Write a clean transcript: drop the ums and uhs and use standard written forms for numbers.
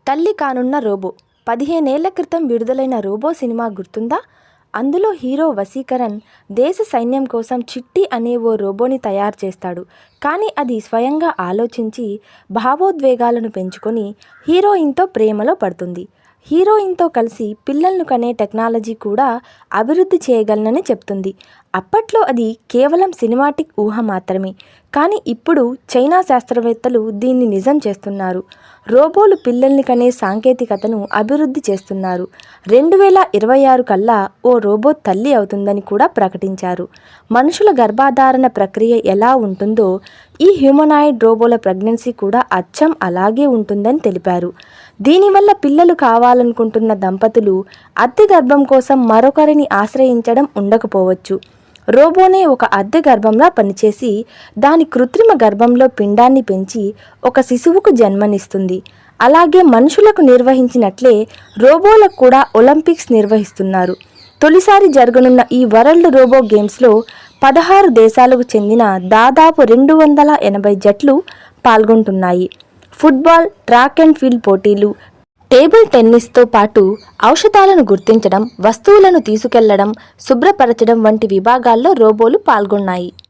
తల్లి కానున్న రోబో 15 ఏళ్ల క్రితం విడుదలైన రోబో సినిమా గుర్తుందా? అందులో హీరో వశీకరణ్ దేశ సైన్యం కోసం చిట్టి అనే ఓ రోబోని తయారు చేస్తాడు. కానీ అది స్వయంగా ఆలోచించి భావోద్వేగాలను పెంచుకొని హీరోయిన్తో ప్రేమలో పడుతుంది. హీరోయిన్తో కలిసి పిల్లలను కనే టెక్నాలజీ కూడా అభివృద్ధి చేయగలనని చెప్తుంది. అప్పట్లో అది కేవలం సినిమాటిక్ ఊహ మాత్రమే. కానీ ఇప్పుడు చైనా శాస్త్రవేత్తలు దీన్ని నిజం చేస్తున్నారు. రోబోలు పిల్లల్ని కనే సాంకేతికతను అభివృద్ధి చేస్తున్నారు. 2026 కల్లా ఓ రోబో తల్లి అవుతుందని కూడా ప్రకటించారు. మనుషుల గర్భధారణ ప్రక్రియ ఎలా ఉంటుందో ఈ హ్యూమనాయిడ్ రోబోల ప్రెగ్నెన్సీ కూడా అచ్చం అలాగే ఉంటుందని తెలిపారు. దీనివల్ల పిల్లలు కావాలనుకుంటున్న దంపతులు అద్దె గర్భం కోసం మరొకరిని ఆశ్రయించడం ఉండకపోవచ్చు. రోబోనే ఒక అద్దె గర్భంలా పనిచేసి దాని కృత్రిమ గర్భంలో పిండాన్ని పెంచి ఒక శిశువుకు జన్మనిస్తుంది. అలాగే మనుషులకు నిర్వహించినట్లే రోబోలకు కూడా ఒలింపిక్స్ నిర్వహిస్తున్నారు. తొలిసారి జరగనున్న ఈ వరల్డ్ రోబో గేమ్స్లో 16 దేశాలకు చెందిన దాదాపు 280 జట్లు పాల్గొంటున్నాయి. ఫుట్బాల్, ట్రాక్ అండ్ ఫీల్డ్ పోటీలు, టేబుల్ టెన్నిస్తో పాటు ఔషధాలను గుర్తించడం, వస్తువులను తీసుకెళ్లడం, శుభ్రపరచడం వంటి విభాగాల్లో రోబోలు పాల్గొన్నాయి.